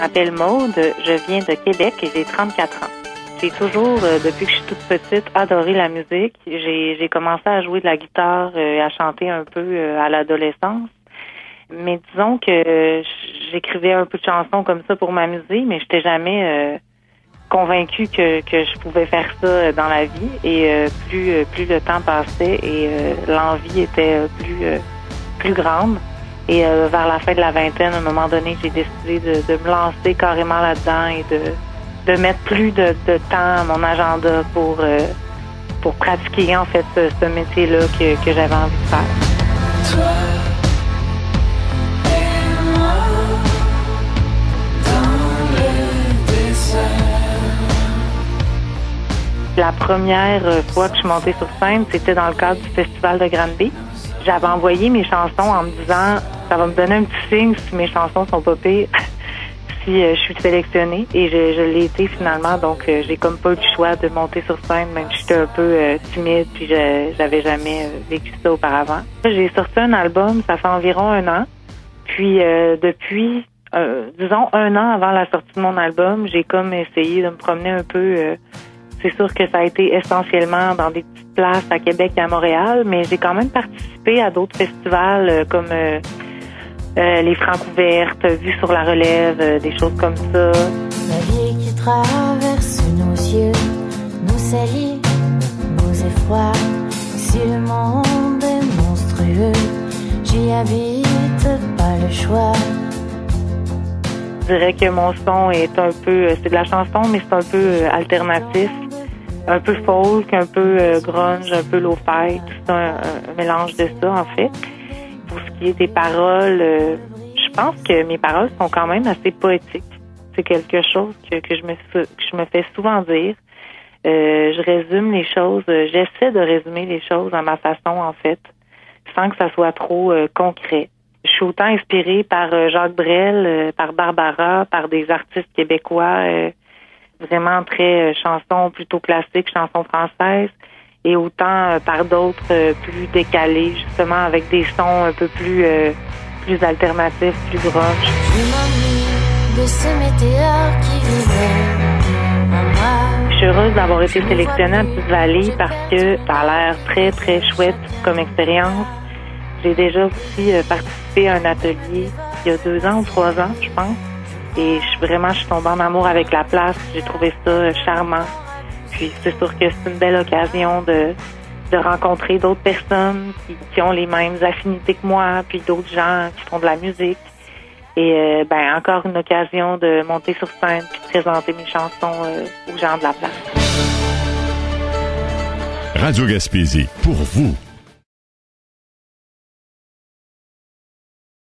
m'appelle Maude, je viens de Québec et j'ai 34 ans. J'ai toujours, depuis que je suis toute petite, adoré la musique. J'ai commencé à jouer de la guitare et à chanter un peu à l'adolescence. Mais disons que j'écrivais un peu de chansons comme ça pour m'amuser, mais j'étais jamais convaincue que je pouvais faire ça dans la vie. Et plus le temps passait et l'envie était plus grande. Et vers la fin de la vingtaine, à un moment donné, j'ai décidé de me lancer carrément là-dedans et de mettre plus de temps à mon agenda pour pratiquer en fait ce métier-là que j'avais envie de faire. Toi et moi dans le désert. La première fois que je suis montée sur scène, c'était dans le cadre du Festival de Granby. J'avais envoyé mes chansons en me disant ça va me donner un petit signe si mes chansons sont pas pires, si je suis sélectionnée. Et je l'ai été finalement, donc j'ai comme pas eu le choix de monter sur scène, même si j'étais un peu timide, puis j'avais jamais vécu ça auparavant. J'ai sorti un album, ça fait environ 1 an. Puis depuis, disons 1 an avant la sortie de mon album, j'ai comme essayé de me promener un peu. C'est sûr que ça a été essentiellement dans des petites places à Québec et à Montréal, mais j'ai quand même participé à d'autres festivals comme les Francs ouvertes, Vues sur la relève, des choses comme ça. La vie qui traverse nos yeux, nous salit, nous effroie. Si le monde est monstrueux, j'y habite, pas le choix. Je dirais que mon son est un peu, c'est de la chanson, mais c'est un peu alternatif. Un peu folk, un peu grunge, un peu lo-fi, tout un mélange de ça en fait. Pour ce qui est des paroles, je pense que mes paroles sont quand même assez poétiques. C'est quelque chose que je me fais souvent dire. Je résume les choses, j'essaie de résumer les choses à ma façon en fait, sans que ça soit trop concret. Je suis autant inspirée par Jacques Brel, par Barbara, par des artistes québécois. Vraiment très chansons plutôt classiques, chansons françaises, et autant par d'autres plus décalées, justement avec des sons un peu plus alternatifs, plus grunge. Je m'ennuie de ce météore qui vivait en moi. Je suis heureuse d'avoir été sélectionnée à Petite-Vallée parce que ça a l'air très, très chouette comme expérience. J'ai déjà aussi participé à un atelier il y a 2 ans ou 3 ans, je pense. Et je suis tombée en amour avec la place. J'ai trouvé ça charmant. Puis c'est sûr que c'est une belle occasion de rencontrer d'autres personnes qui ont les mêmes affinités que moi, puis d'autres gens qui font de la musique. Et encore une occasion de monter sur scène puis de présenter mes chansons aux gens de la place. Radio Gaspésie, pour vous.